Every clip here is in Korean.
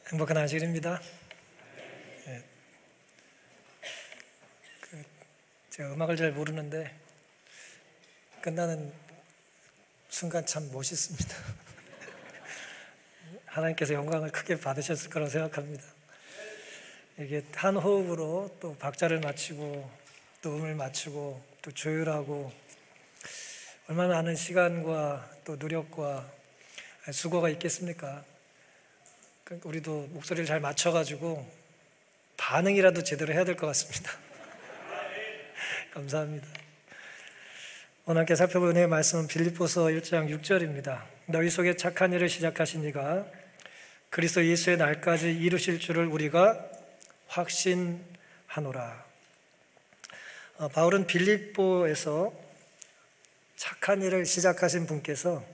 행복한 안식일입니다. 제가 음악을 잘 모르는데 끝나는 순간 참 멋있습니다. 하나님께서 영광을 크게 받으셨을 거라고 생각합니다. 이게 한 호흡으로 또 박자를 맞추고 또 음을 맞추고 또 조율하고 얼마나 많은 시간과 또 노력과 수고가 있겠습니까? 우리도 목소리를 잘 맞춰가지고 반응이라도 제대로 해야 될 것 같습니다. 감사합니다. 오늘 함께 살펴볼 은혜의 말씀은 빌립보서 1장 6절입니다. 너희 속에 착한 일을 시작하신 이가 그리스도 예수의 날까지 이루실 줄을 우리가 확신하노라. 바울은 빌립보에서 착한 일을 시작하신 분께서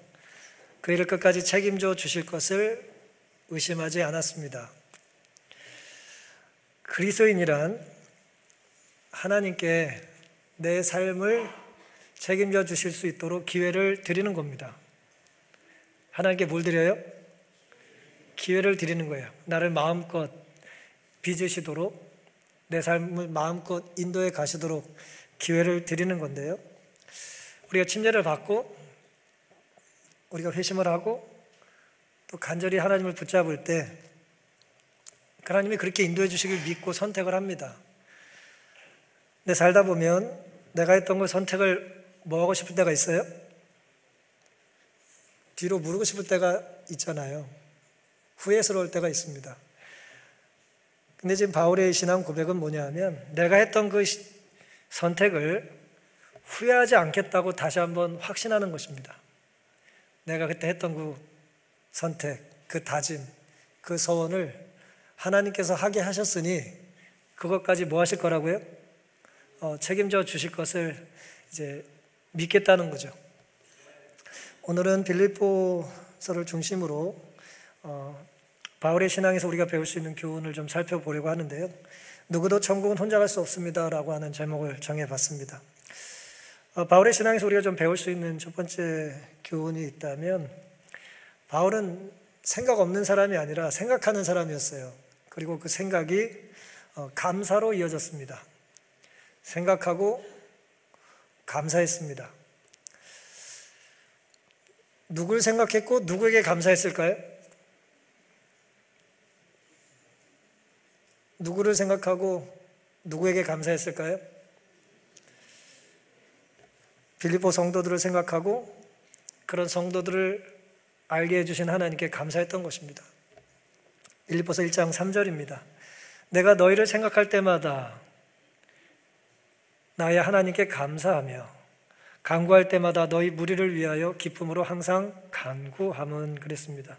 그 일을 끝까지 책임져 주실 것을 의심하지 않았습니다. 그리스도인이란 하나님께 내 삶을 책임져 주실 수 있도록 기회를 드리는 겁니다. 하나님께 뭘 드려요? 기회를 드리는 거예요. 나를 마음껏 빚으시도록, 내 삶을 마음껏 인도해 가시도록 기회를 드리는 건데요. 우리가 침례를 받고 우리가 회심을 하고 또 간절히 하나님을 붙잡을 때 하나님이 그렇게 인도해 주시길 믿고 선택을 합니다. 근데 살다 보면 내가 했던 걸 선택을 뭐 하고 싶을 때가 있어요? 뒤로 무르고 싶을 때가 있잖아요. 후회스러울 때가 있습니다. 근데 지금 바울의 신앙 고백은 뭐냐 하면 내가 했던 그 선택을 후회하지 않겠다고 다시 한번 확신하는 것입니다. 내가 그때 했던 그 선택, 그 다짐, 그 서원을 하나님께서 하게 하셨으니 그것까지 뭐 하실 거라고요? 책임져 주실 것을 이제 믿겠다는 거죠. 오늘은 빌립보서를 중심으로 바울의 신앙에서 우리가 배울 수 있는 교훈을 좀 살펴보려고 하는데요. 누구도 천국은 혼자 갈 수 없습니다 라고 하는 제목을 정해봤습니다. 바울의 신앙에서 우리가 좀 배울 수 있는 첫 번째 교훈이 있다면 바울은 생각 없는 사람이 아니라 생각하는 사람이었어요. 그리고 그 생각이 감사로 이어졌습니다. 생각하고 감사했습니다. 누굴 생각했고 누구에게 감사했을까요? 누구를 생각하고 누구에게 감사했을까요? 빌립보 성도들을 생각하고 그런 성도들을 알게 해주신 하나님께 감사했던 것입니다. 빌립보서 1장 3절입니다. 내가 너희를 생각할 때마다 나의 하나님께 감사하며 간구할 때마다 너희 무리를 위하여 기쁨으로 항상 간구함은 그랬습니다.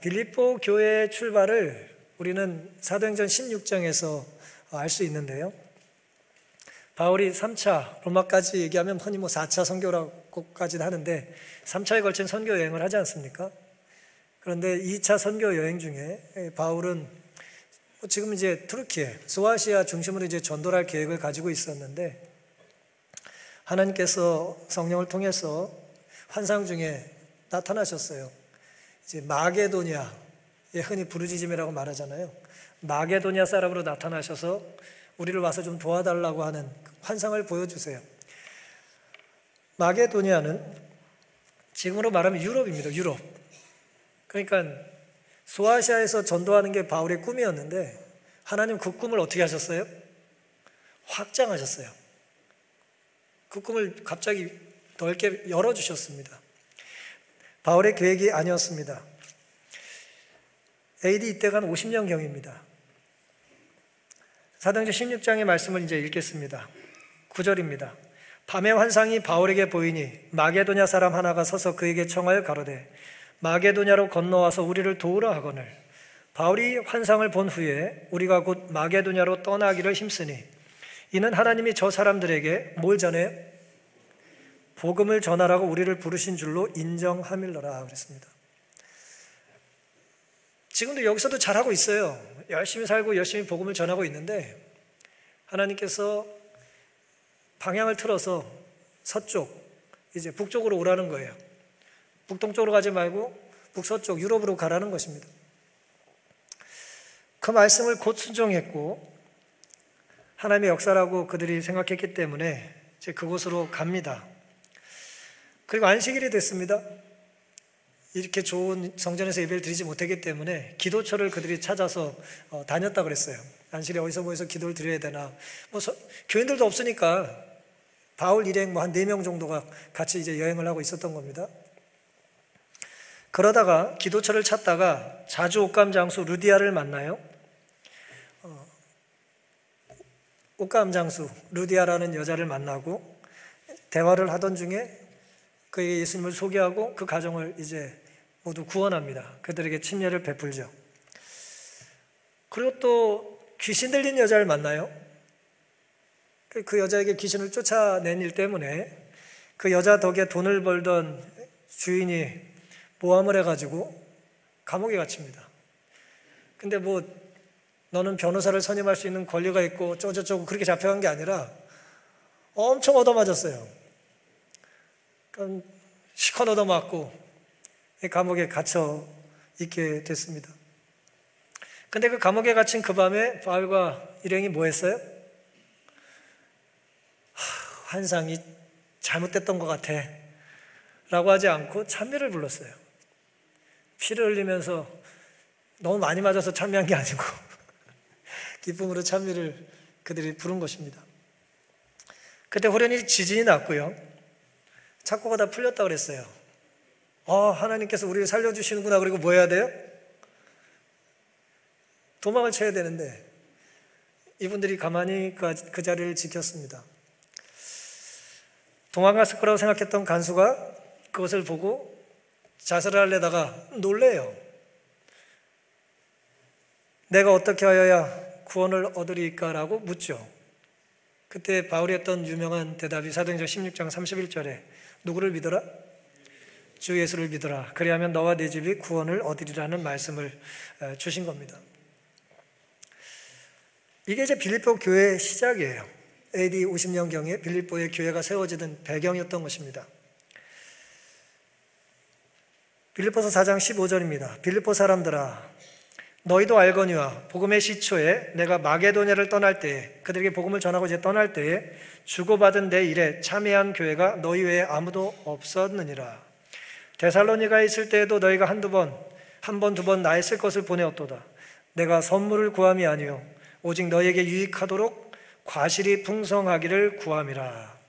빌립보 교회의 출발을 우리는 사도행전 16장에서 알 수 있는데요. 바울이 3차, 로마까지 얘기하면 흔히 4차 선교라고까지는 하는데 3차에 걸친 선교 여행을 하지 않습니까? 그런데 2차 선교 여행 중에 바울은 지금 이제 투르키에, 소아시아 중심으로 이제 전도를 할 계획을 가지고 있었는데 하나님께서 성령을 통해서 환상 중에 나타나셨어요. 이제 마게도니아, 흔히 부르짖음이라고 말하잖아요. 마게도니아 사람으로 나타나셔서 우리를 와서 좀 도와달라고 하는 환상을 보여주세요. 마게도니아는 지금으로 말하면 유럽입니다. 유럽. 그러니까 소아시아에서 전도하는 게 바울의 꿈이었는데 하나님 그 꿈을 어떻게 하셨어요? 확장하셨어요. 그 꿈을 갑자기 넓게 열어주셨습니다. 바울의 계획이 아니었습니다. AD 이때가 한 50년경입니다. 사도행전 16장의 말씀을 이제 읽겠습니다. 9절입니다. 밤의 환상이 바울에게 보이니 마게도냐 사람 하나가 서서 그에게 청하여 가로되 마게도냐로 건너와서 우리를 도우라 하거늘 바울이 환상을 본 후에 우리가 곧 마게도냐로 떠나기를 힘쓰니 이는 하나님이 저 사람들에게 뭘 전해요? 복음을 전하라고 우리를 부르신 줄로 인정함일러라 그랬습니다. 지금도 여기서도 잘하고 있어요. 열심히 살고 열심히 복음을 전하고 있는데 하나님께서 방향을 틀어서 서쪽, 이제 북쪽으로 오라는 거예요. 북동쪽으로 가지 말고 북서쪽, 유럽으로 가라는 것입니다. 그 말씀을 곧 순종했고 하나님의 역사라고 그들이 생각했기 때문에 이제 그곳으로 갑니다. 그리고 안식일이 됐습니다. 이렇게 좋은 성전에서 예배를 드리지 못했기 때문에 기도처를 그들이 찾아서 다녔다 그랬어요. 안식일에 어디서 모여서 기도를 드려야 되나. 교인들도 없으니까 바울 일행 한 4명 정도가 같이 이제 여행을 하고 있었던 겁니다. 그러다가 기도처를 찾다가 자주 옷감 장수 루디아를 만나요. 옷감 장수 루디아라는 여자를 만나고 대화를 하던 중에 그에게 예수님을 소개하고 그 가정을 이제 모두 구원합니다. 그들에게 침례를 베풀죠. 그리고 또 귀신 들린 여자를 만나요. 그 여자에게 귀신을 쫓아낸 일 때문에 그 여자 덕에 돈을 벌던 주인이 모함을 해가지고 감옥에 갇힙니다. 근데 너는 변호사를 선임할 수 있는 권리가 있고 어쩌고 그렇게 잡혀간 게 아니라 엄청 얻어맞았어요. 그럼 시컷 얻어맞고 감옥에 갇혀 있게 됐습니다. 근데 그 감옥에 갇힌 그 밤에 바울과 일행이 뭐 했어요? 환상이 잘못됐던 것 같아 라고 하지 않고 찬미를 불렀어요. 피를 흘리면서 너무 많이 맞아서 찬미한 게 아니고 기쁨으로 찬미를 그들이 부른 것입니다. 그때 호련히 지진이 났고요. 착고가 다 풀렸다 그랬어요. 하나님께서 우리를 살려주시는구나. 그리고 뭐 해야 돼요? 도망을 쳐야 되는데 이분들이 가만히 그 자리를 지켰습니다. 도망갔을 거라고 생각했던 간수가 그것을 보고 자살을 하려다가 놀래요. 내가 어떻게 하여야 구원을 얻으리까라고 묻죠. 그때 바울이 했던 유명한 대답이 사도행전 16장 31절에 누구를 믿어라? 주 예수를 믿어라. 그리하면 너와 네 집이 구원을 얻으리라는 말씀을 주신 겁니다. 이게 이제 빌립보 교회의 시작이에요. AD 50년경에 빌립보의 교회가 세워지던 배경이었던 것입니다. 빌립보서 4장 15절입니다. 빌립보 사람들아 너희도 알거니와 복음의 시초에 내가 마게도냐를 떠날 때에 그들에게 복음을 전하고 이제 떠날 때에 주고받은 내 일에 참여한 교회가 너희 외에 아무도 없었느니라. 데살로니가에 있을 때에도 너희가 한 번, 두 번 나의 쓸 것을 보내었도다. 내가 선물을 구함이 아니요 오직 너희에게 유익하도록 과실이 풍성하기를 구함이라.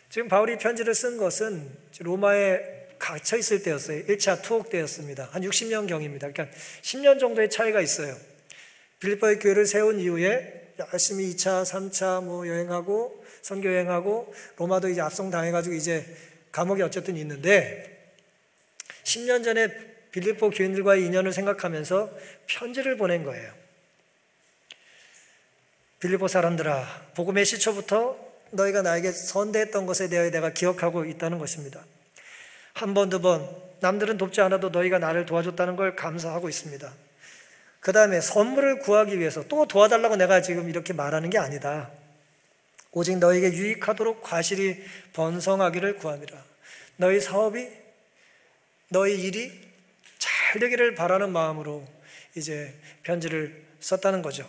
지금 바울이 편지를 쓴 것은 로마에 갇혀 있을 때였어요. 1차 투옥 때였습니다. 한 60년경입니다. 그러니까 10년 정도의 차이가 있어요. 빌립보의 교회를 세운 이후에 열심히 2차, 3차 여행하고 선교 여행하고 로마도 이제 압송당해가지고 이제 감옥에 어쨌든 있는데 10년 전에 빌립보 교인들과의 인연을 생각하면서 편지를 보낸 거예요. 빌립보 사람들아 복음의 시초부터 너희가 나에게 선대했던 것에 대하여 내가 기억하고 있다는 것입니다. 한 번, 두 번 남들은 돕지 않아도 너희가 나를 도와줬다는 걸 감사하고 있습니다. 그 다음에 선물을 구하기 위해서 또 도와달라고 내가 지금 이렇게 말하는 게 아니다. 오직 너희에게 유익하도록 과실이 번성하기를 구함이라. 너희 사업이 너희 일이 잘 되기를 바라는 마음으로 이제 편지를 썼다는 거죠.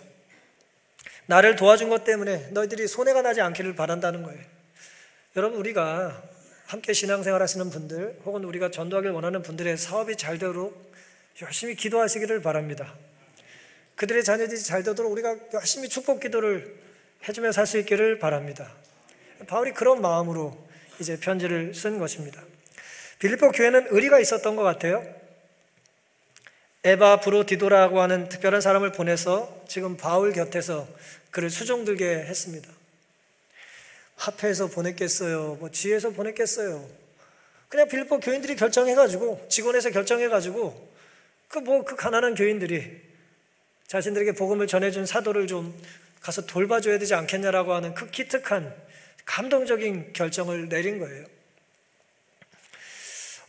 나를 도와준 것 때문에 너희들이 손해가 나지 않기를 바란다는 거예요. 여러분 우리가 함께 신앙생활 하시는 분들 혹은 우리가 전도하길 원하는 분들의 사업이 잘 되도록 열심히 기도하시기를 바랍니다. 그들의 자녀들이 잘 되도록 우리가 열심히 축복 기도를 해주며 살 수 있기를 바랍니다. 바울이 그런 마음으로 이제 편지를 쓴 것입니다. 빌립보 교회는 의리가 있었던 것 같아요. 에바브로디도라고 하는 특별한 사람을 보내서 지금 바울 곁에서 그를 수종들게 했습니다. 합해서 보냈겠어요? 지혜에서 보냈겠어요? 그냥 빌립보 교인들이 결정해가지고 직원에서 결정해가지고 그 가난한 교인들이 자신들에게 복음을 전해준 사도를 좀 가서 돌봐줘야 되지 않겠냐라고 하는 그 기특한 감동적인 결정을 내린 거예요.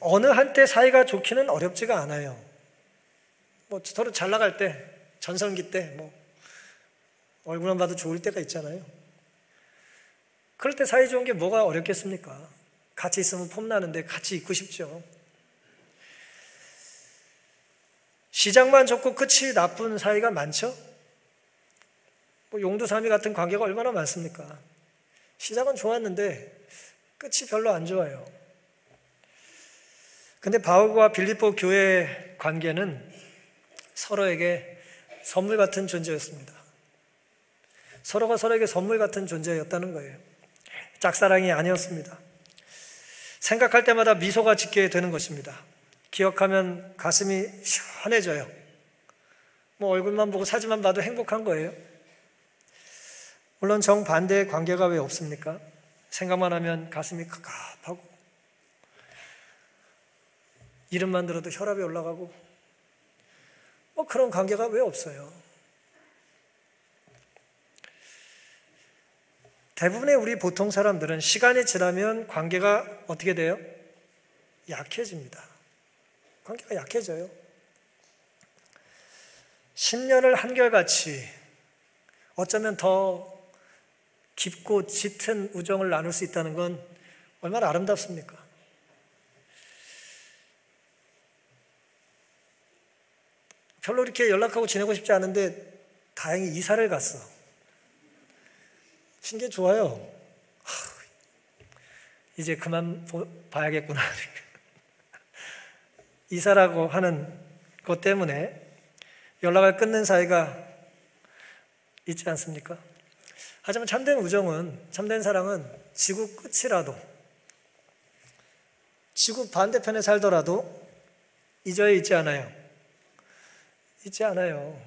어느 한때 사이가 좋기는 어렵지가 않아요. 서로 잘 나갈 때, 전성기 때 얼굴만 봐도 좋을 때가 있잖아요. 그럴 때 사이 좋은 게 뭐가 어렵겠습니까? 같이 있으면 폼나는데 같이 있고 싶죠. 시작만 좋고 끝이 나쁜 사이가 많죠? 뭐 용두사미 같은 관계가 얼마나 많습니까? 시작은 좋았는데 끝이 별로 안 좋아요. 근데 바울과 빌립보 교회의 관계는 서로에게 선물 같은 존재였습니다. 서로가 서로에게 선물 같은 존재였다는 거예요. 짝사랑이 아니었습니다. 생각할 때마다 미소가 짓게 되는 것입니다. 기억하면 가슴이 시원해져요. 뭐 얼굴만 보고 사진만 봐도 행복한 거예요. 물론 정반대의 관계가 왜 없습니까? 생각만 하면 가슴이 갑갑하고 이름만 들어도 혈압이 올라가고 뭐 그런 관계가 왜 없어요? 대부분의 우리 보통 사람들은 시간이 지나면 관계가 어떻게 돼요? 약해집니다. 관계가 약해져요. 10년을 한결같이 어쩌면 더 깊고 짙은 우정을 나눌 수 있다는 건 얼마나 아름답습니까? 별로 이렇게 연락하고 지내고 싶지 않은데 다행히 이사를 갔어. 신기해 좋아요. 이제 그만 봐야겠구나. 이사라고 하는 것 때문에 연락을 끊는 사이가 있지 않습니까? 하지만 참된 우정은, 참된 사랑은 지구 끝이라도, 지구 반대편에 살더라도 잊어야 있지 않아요. 잊지 않아요.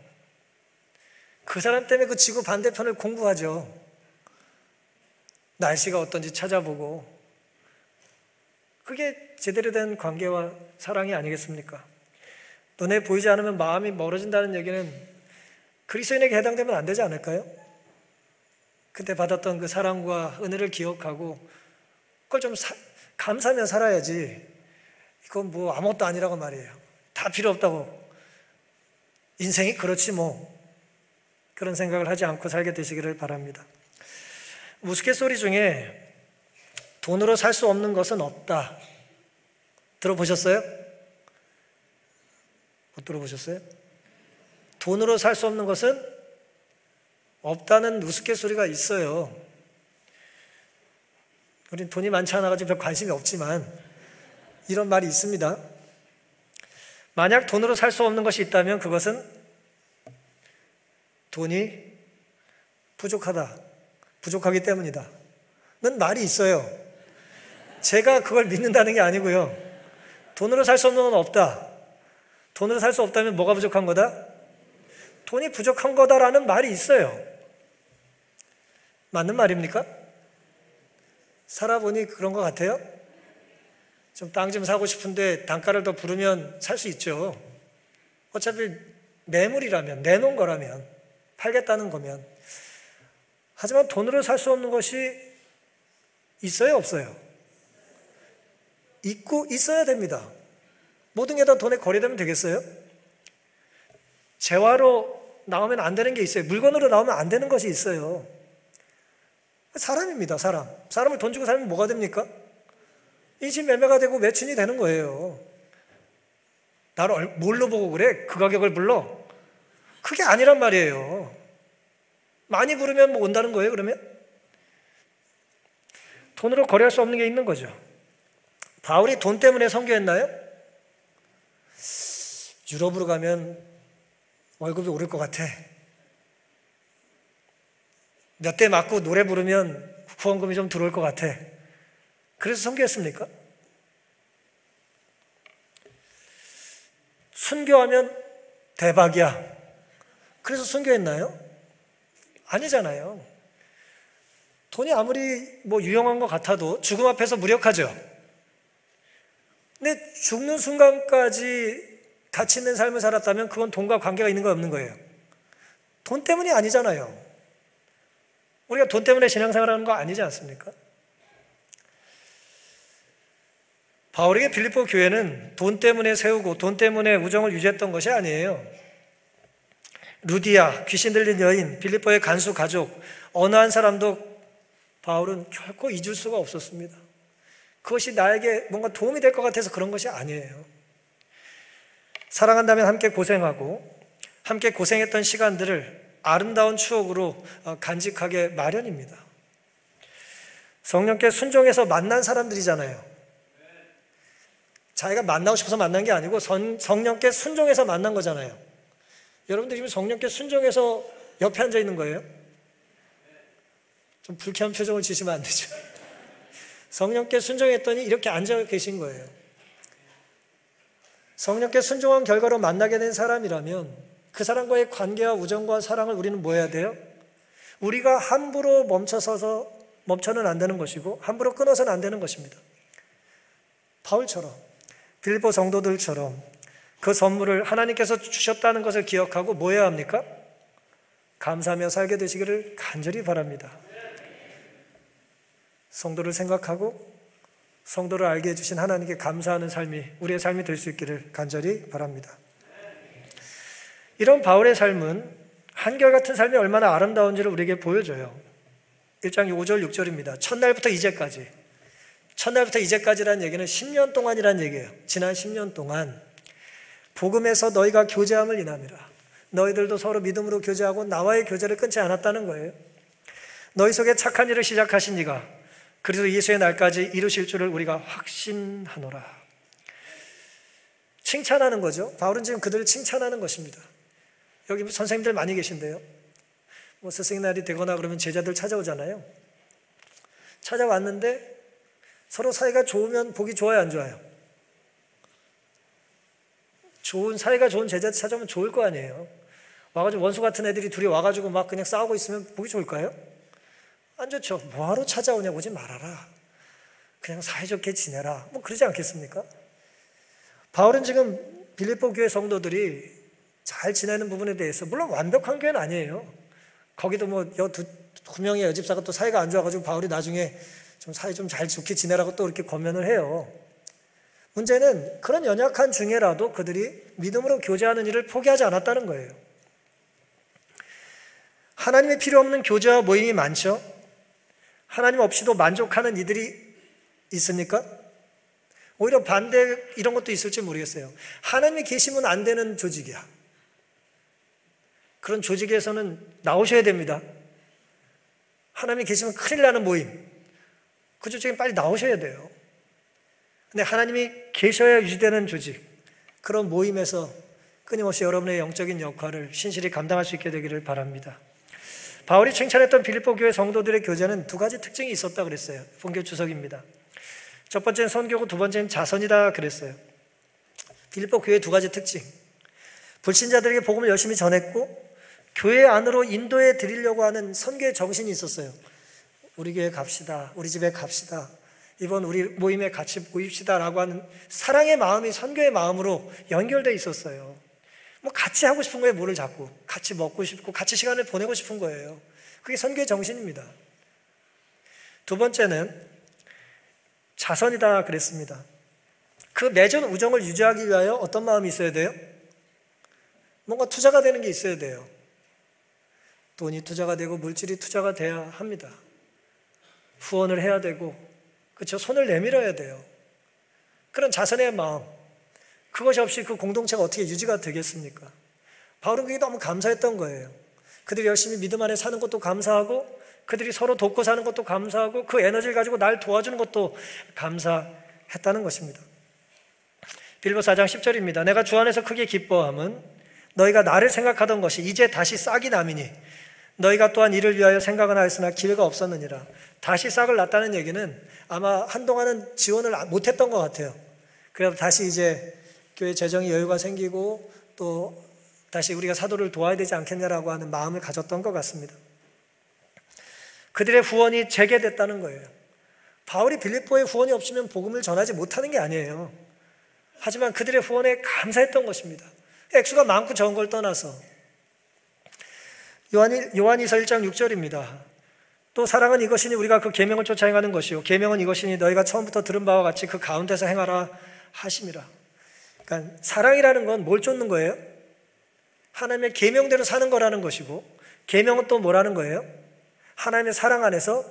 그 사람 때문에 그 지구 반대편을 공부하죠. 날씨가 어떤지 찾아보고. 그게 제대로 된 관계와 사랑이 아니겠습니까? 눈에 보이지 않으면 마음이 멀어진다는 얘기는 그리스도인에게 해당되면 안 되지 않을까요? 그때 받았던 그 사랑과 은혜를 기억하고 그걸 좀 감사하며 살아야지. 이건 뭐 아무것도 아니라고 말이에요. 다 필요 없다고. 인생이 그렇지 뭐. 그런 생각을 하지 않고 살게 되시기를 바랍니다. 우스갯소리 중에 돈으로 살 수 없는 것은 없다. 들어보셨어요? 못 들어보셨어요? 돈으로 살 수 없는 것은 없다는 우스갯소리가 있어요. 우린 돈이 많지 않아가지고 별 관심이 없지만 이런 말이 있습니다. 만약 돈으로 살 수 없는 것이 있다면 그것은 돈이 부족하기 때문이다 는 말이 있어요. 제가 그걸 믿는다는 게 아니고요. 돈으로 살 수 없는 건 없다. 돈으로 살 수 없다면 뭐가 부족한 거다? 돈이 부족한 거다라는 말이 있어요. 맞는 말입니까? 살아보니 그런 것 같아요? 좀 땅 좀 사고 싶은데 단가를 더 부르면 살 수 있죠. 어차피 매물이라면, 내놓은 거라면, 팔겠다는 거면. 하지만 돈으로 살 수 없는 것이 있어요, 없어요? 있고 있어야 됩니다. 모든 게 다 돈에 거래되면 되겠어요? 재화로 나오면 안 되는 게 있어요. 물건으로 나오면 안 되는 것이 있어요. 사람입니다, 사람. 사람을 돈 주고 살면 뭐가 됩니까? 인신매매가 되고 매춘이 되는 거예요. 나를 뭘로 보고 그래? 그 가격을 불러? 그게 아니란 말이에요. 많이 부르면 뭐 온다는 거예요, 그러면? 돈으로 거래할 수 없는 게 있는 거죠. 바울이 돈 때문에 선교했나요? 유럽으로 가면 월급이 오를 것 같아. 몇 대 맞고 노래 부르면 후원금이 좀 들어올 것 같아. 그래서 선교했습니까? 순교하면 대박이야. 그래서 순교했나요? 아니잖아요. 돈이 아무리 뭐 유용한 것 같아도 죽음 앞에서 무력하죠. 근데 죽는 순간까지 가치 있는 삶을 살았다면 그건 돈과 관계가 있는 거 없는 거예요. 돈 때문이 아니잖아요. 우리가 돈 때문에 신앙생활하는 거 아니지 않습니까? 바울에게 빌립보 교회는 돈 때문에 세우고 돈 때문에 우정을 유지했던 것이 아니에요. 루디아, 귀신 들린 여인, 빌립보의 간수 가족, 어느 한 사람도 바울은 결코 잊을 수가 없었습니다. 그것이 나에게 뭔가 도움이 될 것 같아서 그런 것이 아니에요. 사랑한다면 함께 고생하고 함께 고생했던 시간들을 아름다운 추억으로 간직하게 마련입니다. 성령께 순종해서 만난 사람들이잖아요. 자기가 만나고 싶어서 만난 게 아니고 성령께 순종해서 만난 거잖아요. 여러분들 지금 성령께 순종해서 옆에 앉아 있는 거예요? 좀 불쾌한 표정을 지시면 안 되죠. 성령께 순종했더니 이렇게 앉아 계신 거예요. 성령께 순종한 결과로 만나게 된 사람이라면 그 사람과의 관계와 우정과 사랑을 우리는 뭐 해야 돼요? 우리가 함부로 멈춰는 안 되는 것이고 함부로 끊어서는 안 되는 것입니다. 바울처럼, 빌립보 성도들처럼 그 선물을 하나님께서 주셨다는 것을 기억하고 뭐 해야 합니까? 감사하며 살게 되시기를 간절히 바랍니다. 성도를 생각하고 성도를 알게 해주신 하나님께 감사하는 삶이 우리의 삶이 될 수 있기를 간절히 바랍니다. 이런 바울의 삶은 한결같은 삶이 얼마나 아름다운지를 우리에게 보여줘요. 1장 5절 6절입니다. 첫날부터 이제까지라는 얘기는 10년 동안이라는 얘기예요. 지난 10년 동안 복음에서 너희가 교제함을 인함이라. 너희들도 서로 믿음으로 교제하고 나와의 교제를 끊지 않았다는 거예요. 너희 속에 착한 일을 시작하신 이가 그리스도 예수의 날까지 이루실 줄을 우리가 확신하노라. 칭찬하는 거죠. 바울은 지금 그들을 칭찬하는 것입니다. 여기 선생님들 많이 계신데요. 스승의 날이 되거나 그러면 제자들 찾아오잖아요. 찾아왔는데 서로 사이가 좋으면 보기 좋아요, 안 좋아요? 사이가 좋은 제자들 찾아오면 좋을 거 아니에요. 와가지고 원수 같은 애들이 둘이 와가지고 막 그냥 싸우고 있으면 보기 좋을까요? 안 좋죠. 뭐하러 찾아오냐고 오지 말아라. 그냥 사이좋게 지내라. 그러지 않겠습니까? 바울은 지금 빌립보 교회 성도들이 잘 지내는 부분에 대해서 물론 완벽한 교회는 아니에요. 거기도 두 명의 여집사가 또 사이가 안 좋아가지고 바울이 나중에 좀 사이 좀 잘 좋게 지내라고 또 이렇게 권면을 해요. 문제는 그런 연약한 중에라도 그들이 믿음으로 교제하는 일을 포기하지 않았다는 거예요. 하나님의 필요 없는 교제와 모임이 많죠. 하나님 없이도 만족하는 이들이 있습니까? 오히려 반대 이런 것도 있을지 모르겠어요. 하나님이 계시면 안 되는 조직이야. 그런 조직에서는 나오셔야 됩니다. 하나님이 계시면 큰일 나는 모임. 그 조직에 빨리 나오셔야 돼요. 근데 하나님이 계셔야 유지되는 조직, 그런 모임에서 끊임없이 여러분의 영적인 역할을 신실히 감당할 수 있게 되기를 바랍니다. 바울이 칭찬했던 빌립보 교회 성도들의 교제는 두 가지 특징이 있었다 그랬어요. 본교 주석입니다. 첫 번째는 선교고 두 번째는 자선이다 그랬어요. 빌립보 교회의 두 가지 특징. 불신자들에게 복음을 열심히 전했고 교회 안으로 인도해 드리려고 하는 선교의 정신이 있었어요. 우리 교회 갑시다. 우리 집에 갑시다. 이번 우리 모임에 같이 모입시다 라고 하는 사랑의 마음이 선교의 마음으로 연결되어 있었어요. 같이 하고 싶은 거예요. 뭐를 자꾸 같이 먹고 싶고 같이 시간을 보내고 싶은 거예요. 그게 선교의 정신입니다. 두 번째는 자선이다 그랬습니다. 그 맺은 우정을 유지하기 위하여 어떤 마음이 있어야 돼요? 뭔가 투자가 되는 게 있어야 돼요. 돈이 투자가 되고 물질이 투자가 돼야 합니다. 후원을 해야 되고, 그렇죠? 손을 내밀어야 돼요. 그런 자선의 마음, 그것이 없이 그 공동체가 어떻게 유지가 되겠습니까? 바울은 그게 너무 감사했던 거예요. 그들이 열심히 믿음 안에 사는 것도 감사하고 그들이 서로 돕고 사는 것도 감사하고 그 에너지를 가지고 날 도와주는 것도 감사했다는 것입니다. 빌립보 4장 10절입니다. 내가 주 안에서 크게 기뻐함은 너희가 나를 생각하던 것이 이제 다시 싹이 남이니 너희가 또한 이를 위하여 생각은 하였으나 기회가 없었느니라. 다시 싹을 났다는 얘기는 아마 한동안은 지원을 못했던 것 같아요. 그래서 다시 이제 교회 재정이 여유가 생기고 또 다시 우리가 사도를 도와야 되지 않겠냐라고 하는 마음을 가졌던 것 같습니다. 그들의 후원이 재개됐다는 거예요. 바울이 빌립보에 후원이 없으면 복음을 전하지 못하는 게 아니에요. 하지만 그들의 후원에 감사했던 것입니다. 액수가 많고 적은 걸 떠나서. 요한이서 1장 6절입니다. 또 사랑은 이것이니 우리가 그 계명을 쫓아 행하는 것이요 계명은 이것이니 너희가 처음부터 들은 바와 같이 그 가운데서 행하라 하심이라. 그러니까 사랑이라는 건 뭘 쫓는 거예요? 하나님의 계명대로 사는 거라는 것이고, 계명은 또 뭐라는 거예요? 하나님의 사랑 안에서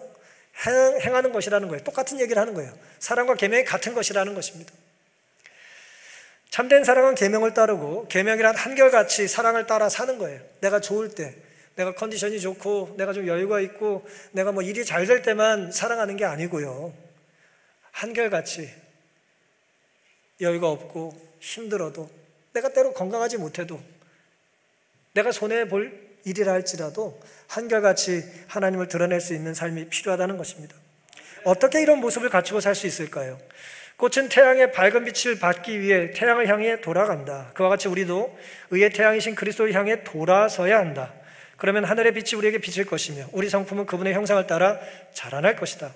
행하는 것이라는 거예요. 똑같은 얘기를 하는 거예요. 사랑과 계명이 같은 것이라는 것입니다. 참된 사랑은 계명을 따르고 계명이란 한결같이 사랑을 따라 사는 거예요. 내가 좋을 때, 내가 컨디션이 좋고 내가 좀 여유가 있고 내가 뭐 일이 잘 될 때만 사랑하는 게 아니고요. 한결같이 여유가 없고 힘들어도, 내가 때로 건강하지 못해도, 내가 손해볼 일이라 할지라도 한결같이 하나님을 드러낼 수 있는 삶이 필요하다는 것입니다. 어떻게 이런 모습을 갖추고 살 수 있을까요? 꽃은 태양의 밝은 빛을 받기 위해 태양을 향해 돌아간다. 그와 같이 우리도 의의 태양이신 그리스도를 향해 돌아서야 한다. 그러면 하늘의 빛이 우리에게 비칠 것이며 우리 성품은 그분의 형상을 따라 자라날 것이다.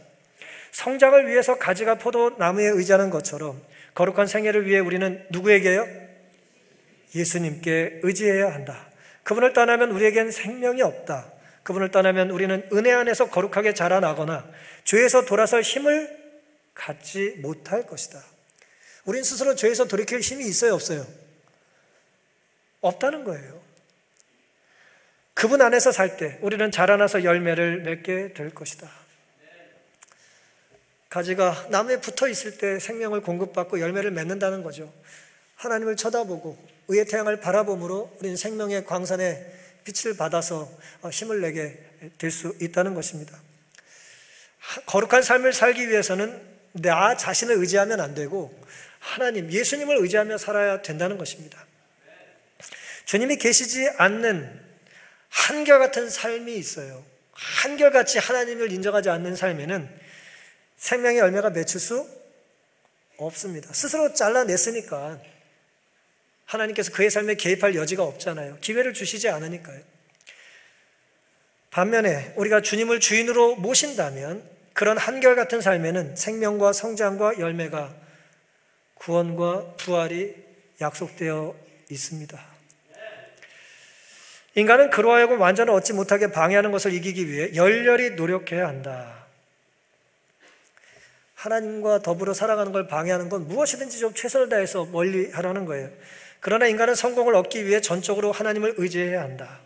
성장을 위해서 가지가 포도나무에 의지하는 것처럼 거룩한 생애를 위해 우리는 누구에게요? 예수님께 의지해야 한다. 그분을 떠나면 우리에겐 생명이 없다. 그분을 떠나면 우리는 은혜 안에서 거룩하게 자라나거나 죄에서 돌아설 힘을 갖지 못할 것이다. 우린 스스로 죄에서 돌이킬 힘이 있어요, 없어요? 없다는 거예요. 그분 안에서 살 때 우리는 자라나서 열매를 맺게 될 것이다. 가지가 나무에 붙어 있을 때 생명을 공급받고 열매를 맺는다는 거죠. 하나님을 쳐다보고 의의 태양을 바라봄으로 우리는 생명의 광선의 빛을 받아서 힘을 내게 될 수 있다는 것입니다. 거룩한 삶을 살기 위해서는 나 자신을 의지하면 안 되고 하나님, 예수님을 의지하며 살아야 된다는 것입니다. 주님이 계시지 않는 한결같은 삶이 있어요. 한결같이 하나님을 인정하지 않는 삶에는 생명의 열매가 맺힐 수 없습니다. 스스로 잘라냈으니까 하나님께서 그의 삶에 개입할 여지가 없잖아요. 기회를 주시지 않으니까요. 반면에 우리가 주님을 주인으로 모신다면 그런 한결같은 삶에는 생명과 성장과 열매가, 구원과 부활이 약속되어 있습니다. 인간은 그로 하여금 완전을 얻지 못하게 방해하는 것을 이기기 위해 열렬히 노력해야 한다. 하나님과 더불어 살아가는 걸 방해하는 건 무엇이든지 좀 최선을 다해서 멀리 하라는 거예요. 그러나 인간은 성공을 얻기 위해 전적으로 하나님을 의지해야 한다.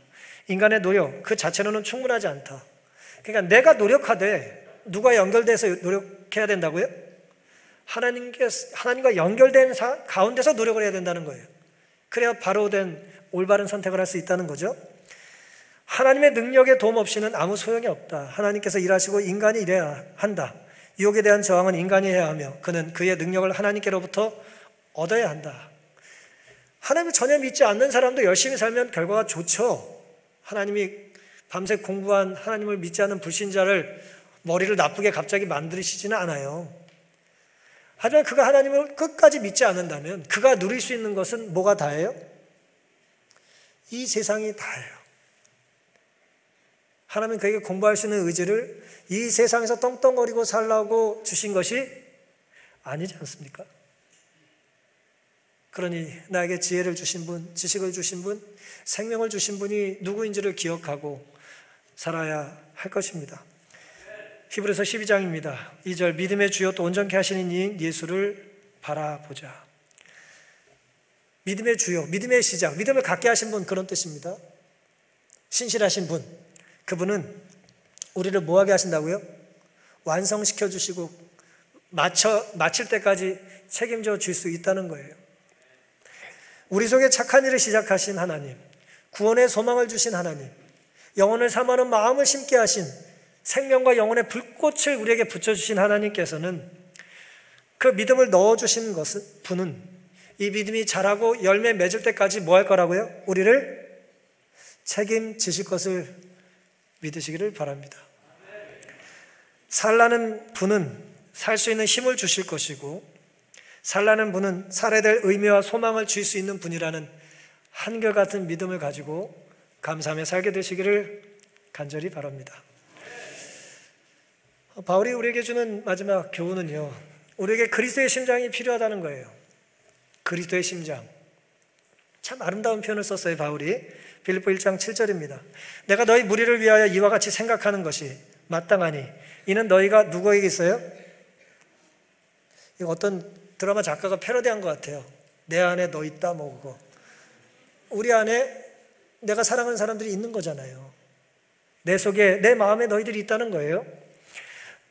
인간의 노력 그 자체로는 충분하지 않다. 그러니까 내가 노력하되 누가 연결돼서 노력해야 된다고요? 하나님과 연결된 가운데서 노력을 해야 된다는 거예요. 그래야 바로 된 올바른 선택을 할 수 있다는 거죠. 하나님의 능력의 도움 없이는 아무 소용이 없다. 하나님께서 일하시고 인간이 일해야 한다. 유혹에 대한 저항은 인간이 해야 하며 그는 그의 능력을 하나님께로부터 얻어야 한다. 하나님을 전혀 믿지 않는 사람도 열심히 살면 결과가 좋죠. 하나님이 밤새 공부한 하나님을 믿지 않는 불신자를 머리를 나쁘게 갑자기 만드시지는 않아요. 하지만 그가 하나님을 끝까지 믿지 않는다면 그가 누릴 수 있는 것은 뭐가 다예요? 이 세상이 다예요. 하나님은 그에게 공부할 수 있는 의지를 이 세상에서 떵떵거리고 살라고 주신 것이 아니지 않습니까? 그러니 나에게 지혜를 주신 분, 지식을 주신 분, 생명을 주신 분이 누구인지를 기억하고 살아야 할 것입니다. 히브리서 12장입니다. 2절, 믿음의 주요 또 온전케 하시는 이인 예수를 바라보자. 믿음의 주요, 믿음의 시작, 믿음을 갖게 하신 분, 그런 뜻입니다. 신실하신 분, 그분은 우리를 뭐하게 하신다고요? 완성시켜 주시고 마칠 때까지 책임져 줄 수 있다는 거예요. 우리 속에 착한 일을 시작하신 하나님, 구원의 소망을 주신 하나님, 영혼을 사모하는 마음을 심게 하신 생명과 영혼의 불꽃을 우리에게 붙여주신 하나님께서는 그 믿음을 넣어주신 분은 이 믿음이 자라고 열매 맺을 때까지 뭐 할 거라고요? 우리를 책임지실 것을 믿으시기를 바랍니다. 살라는 분은 살 수 있는 힘을 주실 것이고, 살라는 분은 살아야 될 의미와 소망을 줄 수 있는 분이라는 한결같은 믿음을 가지고 감사하며 살게 되시기를 간절히 바랍니다. 바울이 우리에게 주는 마지막 교훈은요, 우리에게 그리스도의 심장이 필요하다는 거예요. 그리스도의 심장. 참 아름다운 표현을 썼어요, 바울이. 빌립보 1장 7절입니다. 내가 너희 무리를 위하여 이와 같이 생각하는 것이 마땅하니 이는 너희가 누구에게 있어요? 이거 어떤 드라마 작가가 패러디한 것 같아요. 내 안에 너 있다 뭐 그거. 우리 안에 내가 사랑하는 사람들이 있는 거잖아요. 내 속에 내 마음에 너희들이 있다는 거예요.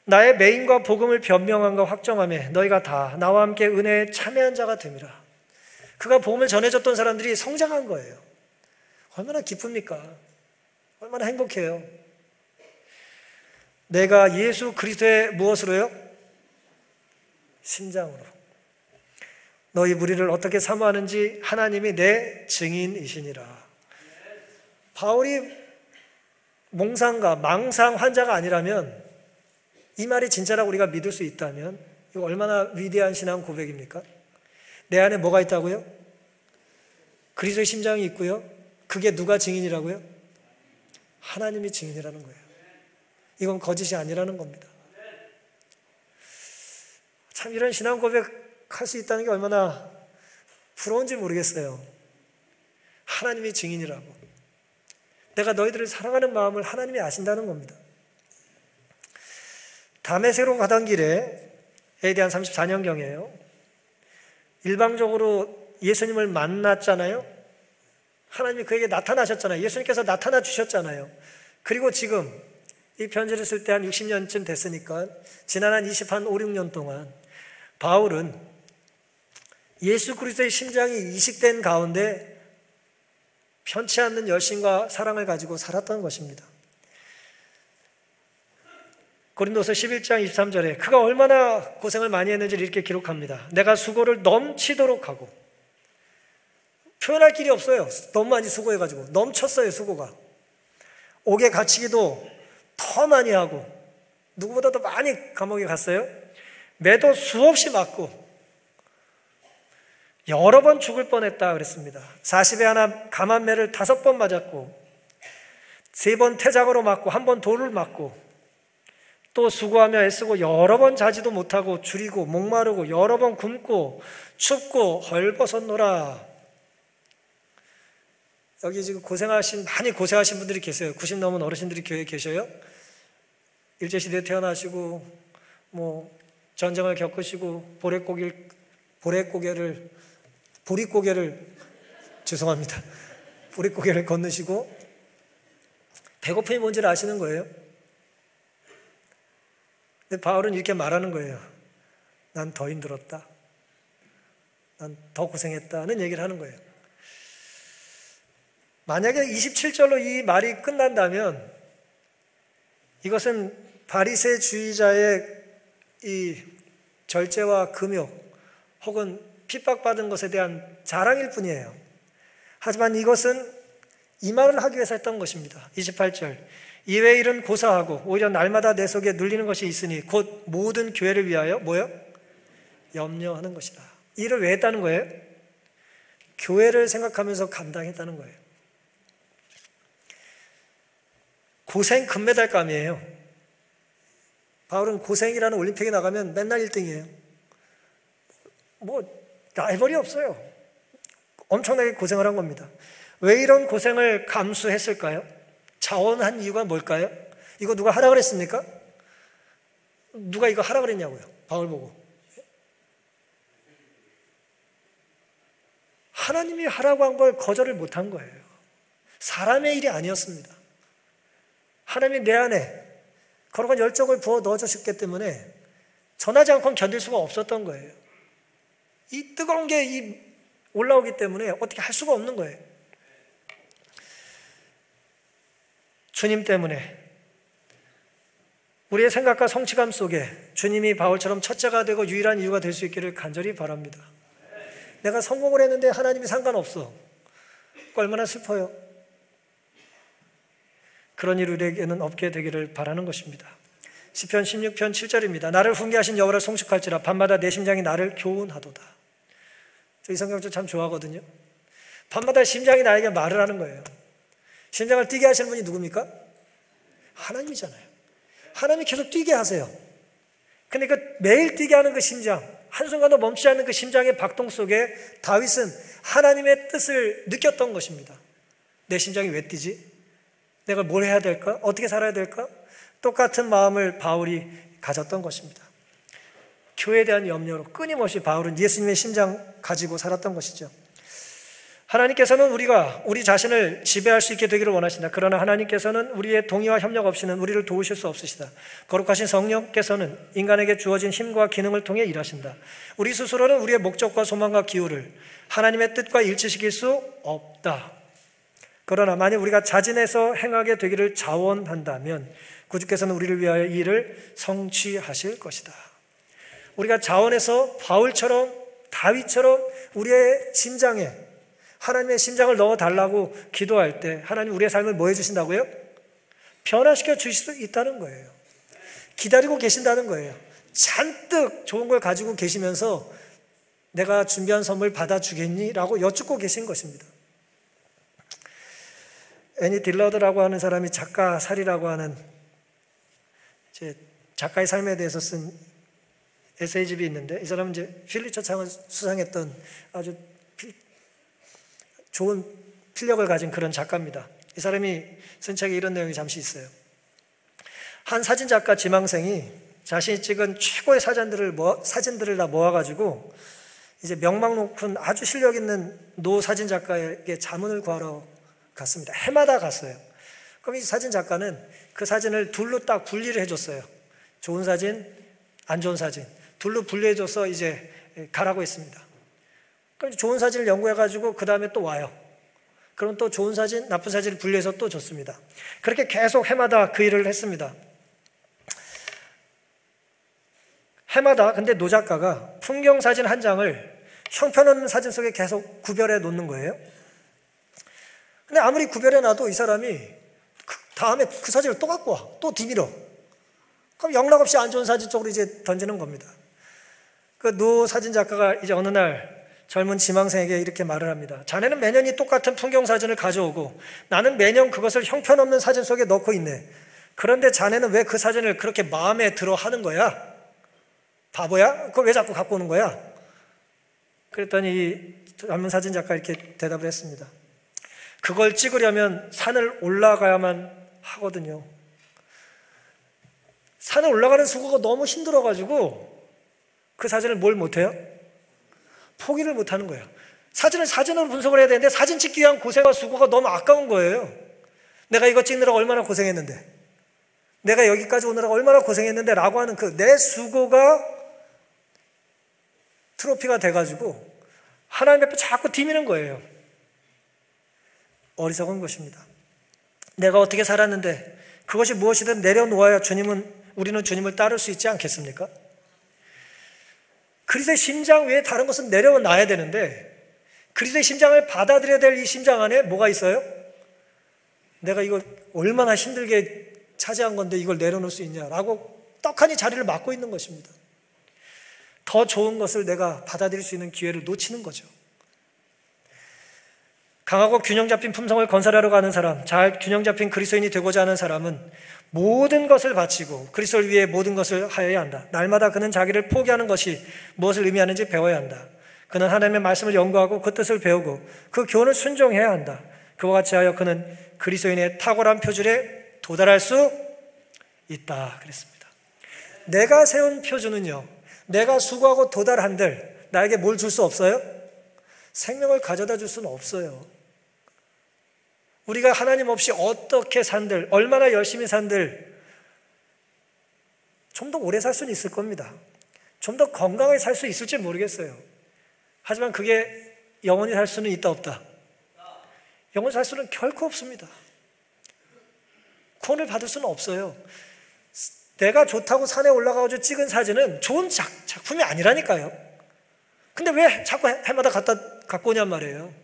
나의 맹인과 복음을 변명함과 확정함에 너희가 다 나와 함께 은혜에 참여한 자가 됨이라. 그가 복음을 전해줬던 사람들이 성장한 거예요. 얼마나 기쁩니까? 얼마나 행복해요. 내가 예수 그리스도의 무엇으로요? 심장으로. 너희 무리를 어떻게 사모하는지 하나님이 내 증인이시니라. 바울이 몽상가, 망상 환자가 아니라면, 이 말이 진짜라고 우리가 믿을 수 있다면 이거 얼마나 위대한 신앙 고백입니까? 내 안에 뭐가 있다고요? 그리스도의 심장이 있고요. 그게 누가 증인이라고요? 하나님이 증인이라는 거예요. 이건 거짓이 아니라는 겁니다. 참 이런 신앙 고백할 수 있다는 게 얼마나 부러운지 모르겠어요. 하나님이 증인이라고. 내가 너희들을 사랑하는 마음을 하나님이 아신다는 겁니다. 다메섹으로 가던 길에 AD 한 34년경이에요. 일방적으로 예수님을 만났잖아요. 하나님이 그에게 나타나셨잖아요. 예수님께서 나타나 주셨잖아요. 그리고 지금 이 편지를 쓸 때 한 60년쯤 됐으니까 지난 한 5, 6년 동안 바울은 예수 그리스도의 심장이 이식된 가운데 편치 않는 열심과 사랑을 가지고 살았던 것입니다. 고린도서 11장 23절에 그가 얼마나 고생을 많이 했는지를 이렇게 기록합니다. 내가 수고를 넘치도록 하고, 표현할 길이 없어요. 너무 많이 수고해가지고 넘쳤어요. 수고가. 옥에 갇히기도 더 많이 하고, 누구보다 더 많이 감옥에 갔어요. 매도 수없이 맞고 여러 번 죽을 뻔했다 그랬습니다. 40에 하나 감한매를 5번 맞았고, 3번 태장으로 맞고, 1번 돌을 맞고, 또 수고하며 애쓰고 여러 번 자지도 못하고 줄이고 목마르고 여러 번 굶고 춥고 헐벗었노라. 여기 지금 많이 고생하신 분들이 계세요. 90 넘은 어르신들이 교회에 계셔요. 일제시대에 태어나시고 전쟁을 겪으시고 보릿고개를 건너시고 배고픔이 뭔지를 아시는 거예요. 근데 바울은 이렇게 말하는 거예요. 난 더 힘들었다. 난 더 고생했다는 얘기를 하는 거예요. 만약에 27절로 이 말이 끝난다면 이것은 바리새주의자의 이 절제와 금욕 혹은 핍박받은 것에 대한 자랑일 뿐이에요. 하지만 이것은 이 말을 하기 위해서 했던 것입니다. 28절 이외의 일은 고사하고 오히려 날마다 내 속에 눌리는 것이 있으니 곧 모든 교회를 위하여 뭐요? 염려하는 것이다. 이 일을 왜 했다는 거예요? 교회를 생각하면서 감당했다는 거예요. 고생 금메달감이에요. 바울은 고생이라는 올림픽에 나가면 맨날 1등이에요. 라이벌이 없어요. 엄청나게 고생을 한 겁니다. 왜 이런 고생을 감수했을까요? 자원한 이유가 뭘까요? 이거 누가 하라 그랬습니까? 누가 이거 하라 그랬냐고요? 바울 보고. 하나님이 하라고 한 걸 거절을 못한 거예요. 사람의 일이 아니었습니다. 하나님이 내 안에 거룩한 열정을 부어 넣어주셨기 때문에 전하지 않고는 견딜 수가 없었던 거예요. 이 뜨거운 게 올라오기 때문에 어떻게 할 수가 없는 거예요. 주님 때문에 우리의 생각과 성취감 속에 주님이 바울처럼 첫째가 되고 유일한 이유가 될 수 있기를 간절히 바랍니다. 내가 성공을 했는데 하나님이 상관없어. 얼마나 슬퍼요. 그런 일 우리에게는 없게 되기를 바라는 것입니다. 시편 16편 7절입니다. 나를 훈계하신 여호와를 송축할지라 밤마다 내 심장이 나를 교훈하도다. 저 이 성경 참 좋아하거든요. 밤마다 심장이 나에게 말을 하는 거예요. 심장을 뛰게 하시는 분이 누굽니까? 하나님이잖아요. 하나님이 계속 뛰게 하세요. 근데 그 매일 뛰게 하는 그 심장, 한순간도 멈추지 않는 그 심장의 박동 속에 다윗은 하나님의 뜻을 느꼈던 것입니다. 내 심장이 왜 뛰지? 내가 뭘 해야 될까? 어떻게 살아야 될까? 똑같은 마음을 바울이 가졌던 것입니다. 교회에 대한 염려로 끊임없이 바울은 예수님의 심장 가지고 살았던 것이죠. 하나님께서는 우리가 우리 자신을 지배할 수 있게 되기를 원하신다. 그러나 하나님께서는 우리의 동의와 협력 없이는 우리를 도우실 수 없으시다. 거룩하신 성령께서는 인간에게 주어진 힘과 기능을 통해 일하신다. 우리 스스로는 우리의 목적과 소망과 기호를 하나님의 뜻과 일치시킬 수 없다. 그러나 만약 우리가 자진해서 행하게 되기를 자원한다면 구주께서는 우리를 위하여 이 일을 성취하실 것이다. 우리가 자원해서 바울처럼 다윗처럼 우리의 심장에 하나님의 심장을 넣어달라고 기도할 때 하나님 우리의 삶을 뭐 해주신다고요? 변화시켜 주실 수 있다는 거예요. 기다리고 계신다는 거예요. 잔뜩 좋은 걸 가지고 계시면서 내가 준비한 선물 받아주겠니? 라고 여쭙고 계신 것입니다. 애니 딜러드라고 하는 사람이 작가살이라고 하는 이제 작가의 삶에 대해서 쓴 에세이집이 있는데, 이 사람은 이제 필리처 상을 수상했던 아주 좋은 필력을 가진 그런 작가입니다. 이 사람이 쓴 책에 이런 내용이 잠시 있어요. 한 사진작가 지망생이 자신이 찍은 최고의 사진들을 다 모아가지고 이제 명망 높은 아주 실력 있는 노 사진작가에게 자문을 구하러 갔습니다. 해마다 갔어요. 그럼 이 사진작가는 그 사진을 둘로 딱 분리를 해줬어요. 좋은 사진, 안 좋은 사진. 둘로 분리해줘서 이제 가라고 했습니다. 그럼 좋은 사진을 연구해가지고 그 다음에 또 와요. 그럼 또 좋은 사진, 나쁜 사진을 분리해서 또 줬습니다. 그렇게 계속 해마다 그 일을 했습니다. 해마다 근데 노 작가가 풍경 사진 한 장을 형편없는 사진 속에 계속 구별해 놓는 거예요. 근데 아무리 구별해 놔도 이 사람이 다음에 그 사진을 또 갖고 와. 또 뒤밀어. 그럼 영락없이 안 좋은 사진 쪽으로 이제 던지는 겁니다. 그 노 사진 작가가 이제 어느 날 젊은 지망생에게 이렇게 말을 합니다. 자네는 매년 이 똑같은 풍경 사진을 가져오고 나는 매년 그것을 형편없는 사진 속에 넣고 있네. 그런데 자네는 왜 그 사진을 그렇게 마음에 들어 하는 거야? 바보야? 그걸 왜 자꾸 갖고 오는 거야? 그랬더니 이 젊은 사진 작가 이렇게 대답을 했습니다. 그걸 찍으려면 산을 올라가야만 하거든요. 산을 올라가는 수고가 너무 힘들어가지고 그 사진을 뭘 못해요? 포기를 못하는 거예요. 사진으로 분석을 해야 되는데 사진 찍기 위한 고생과 수고가 너무 아까운 거예요. 내가 이거 찍느라고 얼마나 고생했는데, 내가 여기까지 오느라고 얼마나 고생했는데 라고 하는 그 내 수고가 트로피가 돼가지고 하나님 앞에 자꾸 디미는 거예요. 어리석은 것입니다. 내가 어떻게 살았는데 그것이 무엇이든 내려놓아야 우리는 주님을 따를 수 있지 않겠습니까? 그리스도의 심장 외에 다른 것은 내려놔야 되는데 그리스도의 심장을 받아들여야 될 이 심장 안에 뭐가 있어요? 내가 이거 얼마나 힘들게 차지한 건데 이걸 내려놓을 수 있냐라고 떡하니 자리를 막고 있는 것입니다. 더 좋은 것을 내가 받아들일 수 있는 기회를 놓치는 거죠. 강하고 균형 잡힌 품성을 건설하려고 하는 사람, 잘 균형 잡힌 그리스도인이 되고자 하는 사람은 모든 것을 바치고 그리스도를 위해 모든 것을 하여야 한다. 날마다 그는 자기를 포기하는 것이 무엇을 의미하는지 배워야 한다. 그는 하나님의 말씀을 연구하고 그 뜻을 배우고 그 교훈을 순종해야 한다. 그와 같이 하여 그는 그리스도인의 탁월한 표준에 도달할 수 있다. 그랬습니다. 내가 세운 표준은요, 내가 수고하고 도달한들 나에게 뭘 줄 수 없어요? 생명을 가져다 줄 수는 없어요. 우리가 하나님 없이 어떻게 산들, 얼마나 열심히 산들 좀 더 오래 살 수는 있을 겁니다. 좀 더 건강하게 살 수 있을지 모르겠어요. 하지만 그게 영원히 살 수는 있다 없다? 영원히 살 수는 결코 없습니다. 구원을 받을 수는 없어요. 내가 좋다고 산에 올라가서 찍은 사진은 좋은 작품이 아니라니까요. 근데 왜 자꾸 해마다 갖고 오냔 말이에요.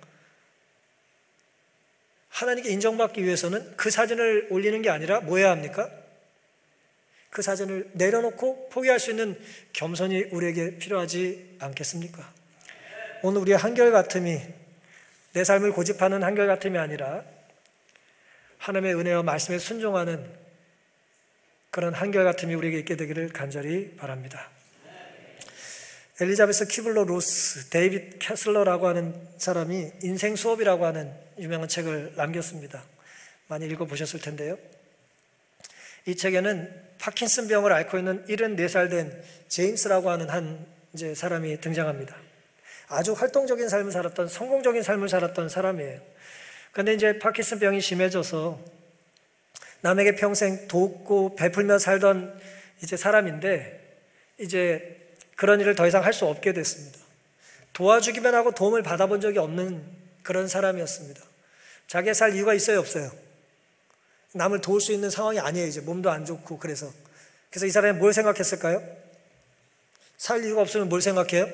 하나님께 인정받기 위해서는 그 사진을 올리는 게 아니라 뭐 해야 합니까? 그 사진을 내려놓고 포기할 수 있는 겸손이 우리에게 필요하지 않겠습니까? 오늘 우리의 한결같음이 내 삶을 고집하는 한결같음이 아니라 하나님의 은혜와 말씀에 순종하는 그런 한결같음이 우리에게 있게 되기를 간절히 바랍니다. 엘리자베스 키블러 로스, 데이빗 캐슬러라고 하는 사람이 인생 수업이라고 하는 유명한 책을 남겼습니다. 많이 읽어보셨을 텐데요. 이 책에는 파킨슨병을 앓고 있는 74살 된 제임스라고 하는 한 사람이 등장합니다. 아주 활동적인 삶을 살았던, 성공적인 삶을 살았던 사람이에요. 그런데 이제 파킨슨병이 심해져서 남에게 평생 돕고 베풀며 살던 사람인데 이제 그런 일을 더 이상 할 수 없게 됐습니다. 도와주기만 하고 도움을 받아본 적이 없는 그런 사람이었습니다. 자기가 살 이유가 있어요, 없어요? 남을 도울 수 있는 상황이 아니에요. 이제 몸도 안 좋고. 그래서 이 사람이 뭘 생각했을까요? 살 이유가 없으면 뭘 생각해요?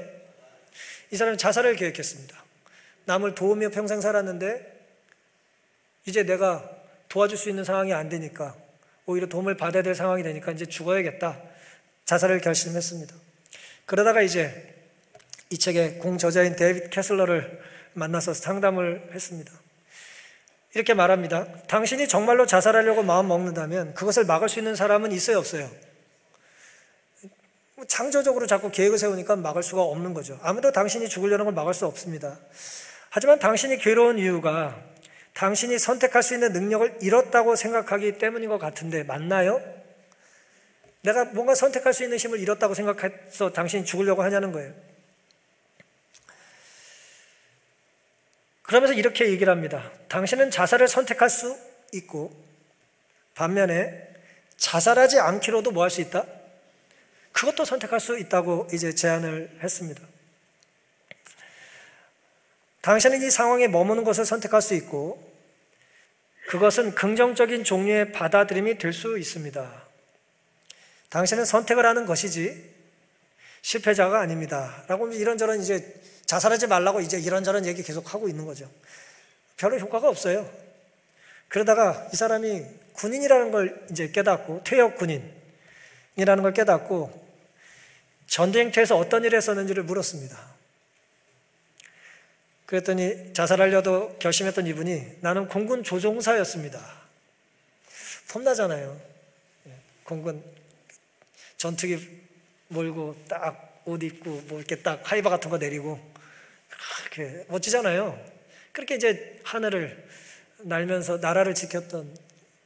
이 사람이 자살을 계획했습니다. 남을 도우며 평생 살았는데 이제 내가 도와줄 수 있는 상황이 안 되니까, 오히려 도움을 받아야 될 상황이 되니까 이제 죽어야겠다. 자살을 결심했습니다. 그러다가 이제 이 책의 공저자인 데이비드 캐슬러를 만나서 상담을 했습니다. 이렇게 말합니다. 당신이 정말로 자살하려고 마음 먹는다면 그것을 막을 수 있는 사람은 있어요, 없어요? 창조적으로 자꾸 계획을 세우니까 막을 수가 없는 거죠. 아무도 당신이 죽으려는 걸 막을 수 없습니다. 하지만 당신이 괴로운 이유가 당신이 선택할 수 있는 능력을 잃었다고 생각하기 때문인 것 같은데 맞나요? 내가 뭔가 선택할 수 있는 힘을 잃었다고 생각해서 당신이 죽으려고 하냐는 거예요. 그러면서 이렇게 얘기를 합니다. 당신은 자살을 선택할 수 있고 반면에 자살하지 않기로도 뭐 할 수 있다? 그것도 선택할 수 있다고 이제 제안을 했습니다. 당신은 이 상황에 머무는 것을 선택할 수 있고 그것은 긍정적인 종류의 받아들임이 될 수 있습니다. 당신은 선택을 하는 것이지 실패자가 아닙니다. 라고 이런저런 이제 자살하지 말라고 이제 이런저런 얘기 계속 하고 있는 거죠. 별로 효과가 없어요. 그러다가 이 사람이 군인이라는 걸 이제 깨닫고, 퇴역 군인이라는 걸 깨닫고 전쟁터에서 어떤 일을 했었는지를 물었습니다. 그랬더니 자살하려도 결심했던 이분이 나는 공군 조종사였습니다. 폼나잖아요. 공군 전투기 몰고 딱 옷 입고 뭐 이렇게 딱 하이바 같은 거 내리고 그렇게 멋지잖아요. 그렇게 이제 하늘을 날면서 나라를 지켰던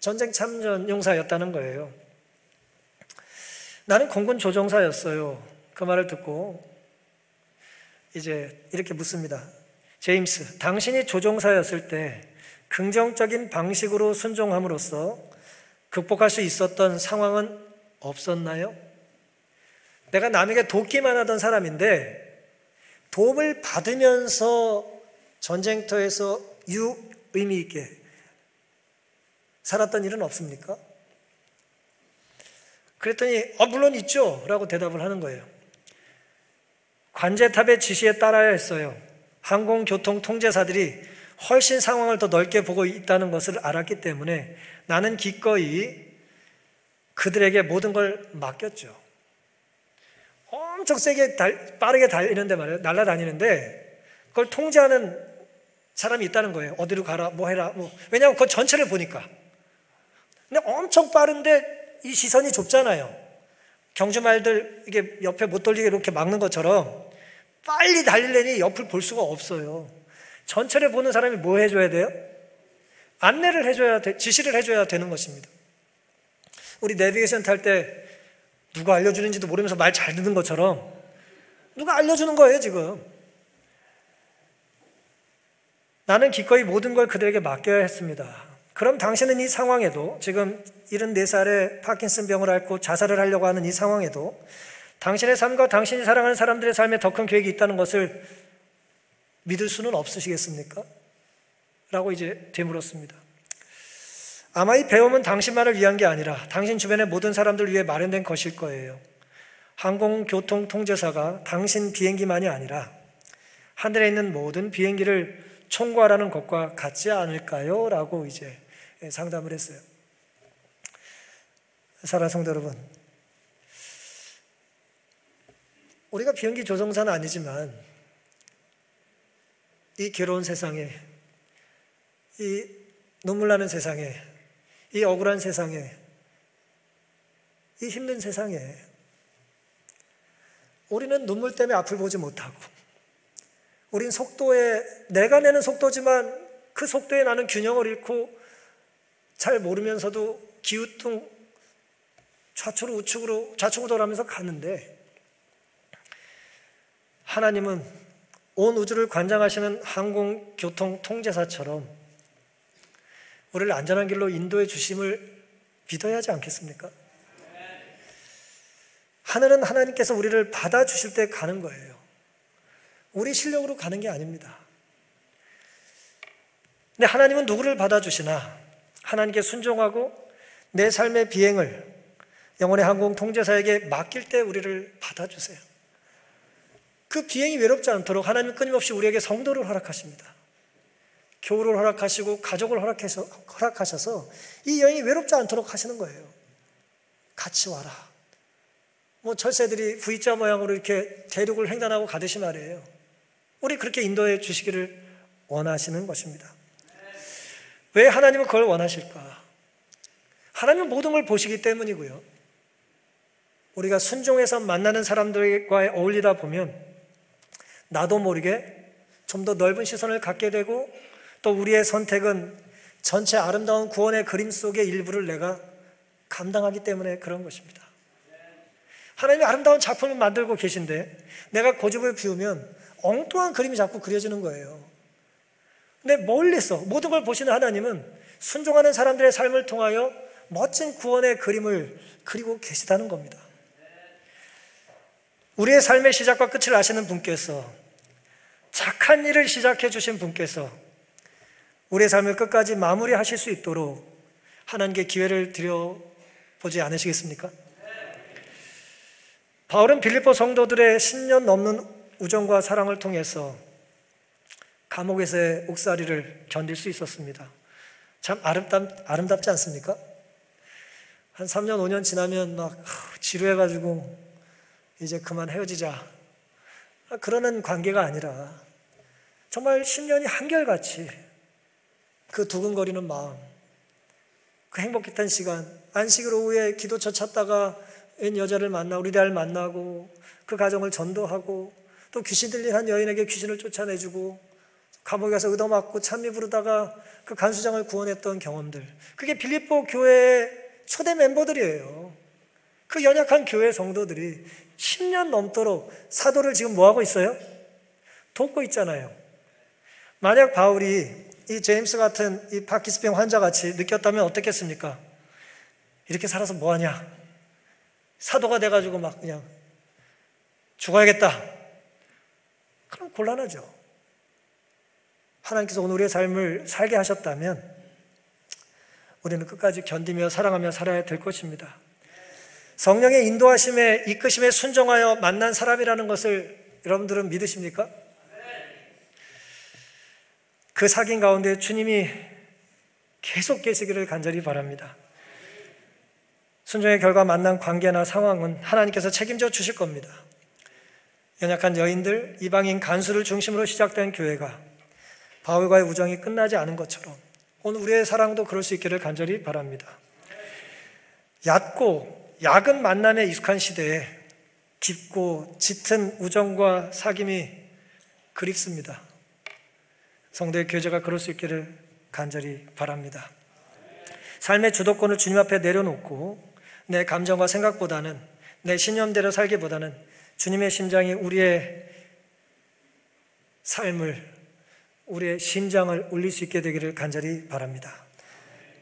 전쟁 참전 용사였다는 거예요. 나는 공군 조종사였어요. 그 말을 듣고 이제 이렇게 묻습니다. 제임스, 당신이 조종사였을 때 긍정적인 방식으로 순종함으로써 극복할 수 있었던 상황은 없었나요? 내가 남에게 돕기만 하던 사람인데 도움을 받으면서 전쟁터에서 유의미 있게 살았던 일은 없습니까? 그랬더니 물론 있죠 라고 대답을 하는 거예요. 관제탑의 지시에 따라야 했어요. 항공교통 통제사들이 훨씬 상황을 더 넓게 보고 있다는 것을 알았기 때문에 나는 기꺼이 그들에게 모든 걸 맡겼죠. 엄청 세게 빠르게 달리는데 말이에요. 날아다니는데 그걸 통제하는 사람이 있다는 거예요. 어디로 가라, 뭐 해라. 왜냐하면 그 전체를 보니까. 근데 엄청 빠른데 이 시선이 좁잖아요. 경주말들 이게 옆에 못 돌리게 이렇게 막는 것처럼 빨리 달리려니 옆을 볼 수가 없어요. 전체를 보는 사람이 뭐 해줘야 돼요? 안내를 해줘야 돼, 지시를 해줘야 되는 것입니다. 우리 내비게이션 탈 때 누가 알려주는지도 모르면서 말 잘 듣는 것처럼 누가 알려주는 거예요, 지금. 나는 기꺼이 모든 걸 그들에게 맡겨야 했습니다. 그럼 당신은 이 상황에도, 지금 74살에 파킨슨 병을 앓고 자살을 하려고 하는 이 상황에도 당신의 삶과 당신이 사랑하는 사람들의 삶에 더 큰 계획이 있다는 것을 믿을 수는 없으시겠습니까? 라고 이제 되물었습니다. 아마 이 배움은 당신만을 위한 게 아니라 당신 주변의 모든 사람들을 위해 마련된 것일 거예요. 항공교통통제사가 당신 비행기만이 아니라 하늘에 있는 모든 비행기를 총괄하는 것과 같지 않을까요? 라고 이제 상담을 했어요. 사랑하는 성도 여러분, 우리가 비행기 조종사는 아니지만 이 괴로운 세상에, 이 눈물 나는 세상에, 이 억울한 세상에, 이 힘든 세상에 우리는 눈물 때문에 앞을 보지 못하고, 우린 속도에, 내가 내는 속도지만 그 속도에 나는 균형을 잃고 잘 모르면서도 기우뚱 좌측으로 우측으로 좌충우돌하면서 가는데, 하나님은 온 우주를 관장하시는 항공교통 통제사처럼 우리를 안전한 길로 인도해 주심을 믿어야 하지 않겠습니까? 하늘은 하나님께서 우리를 받아주실 때 가는 거예요. 우리 실력으로 가는 게 아닙니다. 근데 하나님은 누구를 받아주시나 하나님께 순종하고 내 삶의 비행을 영혼의 항공 통제사에게 맡길 때 우리를 받아주세요. 그 비행이 외롭지 않도록 하나님은 끊임없이 우리에게 성도를 허락하십니다. 교우를 허락하시고 가족을 허락하셔서 이 여행이 외롭지 않도록 하시는 거예요. 같이 와라. 철새들이 V자 모양으로 이렇게 대륙을 횡단하고 가듯이 말이에요. 우리 그렇게 인도해 주시기를 원하시는 것입니다. 왜 하나님은 그걸 원하실까? 하나님은 모든 걸 보시기 때문이고요. 우리가 순종해서 만나는 사람들과 어울리다 보면 나도 모르게 좀 더 넓은 시선을 갖게 되고 또 우리의 선택은 전체 아름다운 구원의 그림 속의 일부를 내가 감당하기 때문에 그런 것입니다. 하나님이 아름다운 작품을 만들고 계신데 내가 고집을 피우면 엉뚱한 그림이 자꾸 그려지는 거예요. 근데 멀리서 모든 걸 보시는 하나님은 순종하는 사람들의 삶을 통하여 멋진 구원의 그림을 그리고 계시다는 겁니다. 우리의 삶의 시작과 끝을 아시는 분께서, 착한 일을 시작해 주신 분께서 우리의 삶을 끝까지 마무리하실 수 있도록 하나님께 기회를 드려보지 않으시겠습니까? 바울은 빌립보 성도들의 10년 넘는 우정과 사랑을 통해서 감옥에서의 옥살이를 견딜 수 있었습니다. 참 아름답지 않습니까? 한 3년, 5년 지나면 막 지루해가지고 이제 그만 헤어지자, 그러는 관계가 아니라 정말 10년이 한결같이 그 두근거리는 마음, 그 행복했던 시간, 안식 오후에 기도처 찾다가 웬 여자를 만나 우리 아이를 만나고 그 가정을 전도하고 또 귀신 들린 한 여인에게 귀신을 쫓아내주고 감옥에 가서 얻어맞고 찬미 부르다가 그 간수장을 구원했던 경험들, 그게 빌립보 교회의 초대 멤버들이에요. 그 연약한 교회 성도들이 10년 넘도록 사도를 지금 뭐하고 있어요? 돕고 있잖아요. 만약 바울이 이 제임스 같은 이 파킨슨병 환자같이 느꼈다면 어떻겠습니까? 이렇게 살아서 뭐하냐? 사도가 돼가지고 막 그냥 죽어야겠다. 그럼 곤란하죠. 하나님께서 오늘 우리의 삶을 살게 하셨다면 우리는 끝까지 견디며 사랑하며 살아야 될 것입니다. 성령의 인도하심에 이끄심에 순종하여 만난 사람이라는 것을 여러분들은 믿으십니까? 그 사귐 가운데 주님이 계속 계시기를 간절히 바랍니다. 순종의 결과 만난 관계나 상황은 하나님께서 책임져 주실 겁니다. 연약한 여인들, 이방인 간수를 중심으로 시작된 교회가 바울과의 우정이 끝나지 않은 것처럼 오늘 우리의 사랑도 그럴 수 있기를 간절히 바랍니다. 얕고 약은 만남에 익숙한 시대에 깊고 짙은 우정과 사귐이 그립습니다. 성도의 교제가 그럴 수 있기를 간절히 바랍니다. 삶의 주도권을 주님 앞에 내려놓고 내 감정과 생각보다는, 내 신념대로 살기보다는 주님의 심장이 우리의 삶을, 우리의 심장을 울릴 수 있게 되기를 간절히 바랍니다.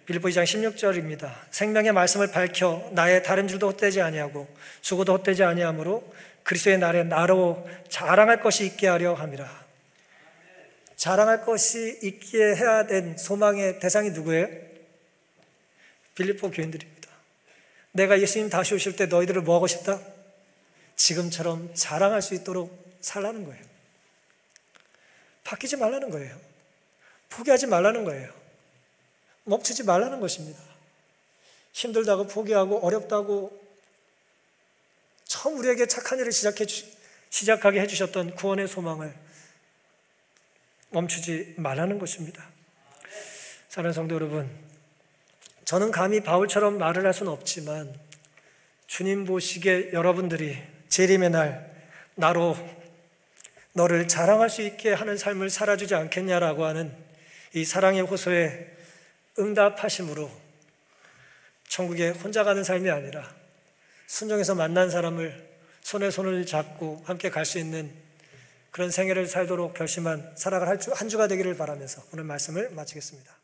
빌립보 2장 16절입니다. 생명의 말씀을 밝혀 나의 다름질도 헛되지 아니하고 죽어도 헛되지 아니하므로 그리스도의 날에 나로 자랑할 것이 있게 하려 함이라. 자랑할 것이 있게 해야 된 소망의 대상이 누구예요? 빌립보 교인들입니다. 내가 예수님 다시 오실 때 너희들을 뭐하고 싶다? 지금처럼 자랑할 수 있도록 살라는 거예요. 바뀌지 말라는 거예요. 포기하지 말라는 거예요. 멈추지 말라는 것입니다. 힘들다고 포기하고 어렵다고 처음 우리에게 착한 일을 시작하게 해주셨던 구원의 소망을 멈추지 말라는 것입니다. 사랑하는 성도 여러분, 저는 감히 바울처럼 말을 할 수는 없지만 주님 보시기에 여러분들이 재림의 날 나로 너를 자랑할 수 있게 하는 삶을 살아주지 않겠냐라고 하는 이 사랑의 호소에 응답하심으로 천국에 혼자 가는 삶이 아니라 순종해서 만난 사람을 손에 손을 잡고 함께 갈 수 있는 그런 생애를 살도록 결심한 살아갈 한 주가 되기를 바라면서 오늘 말씀을 마치겠습니다.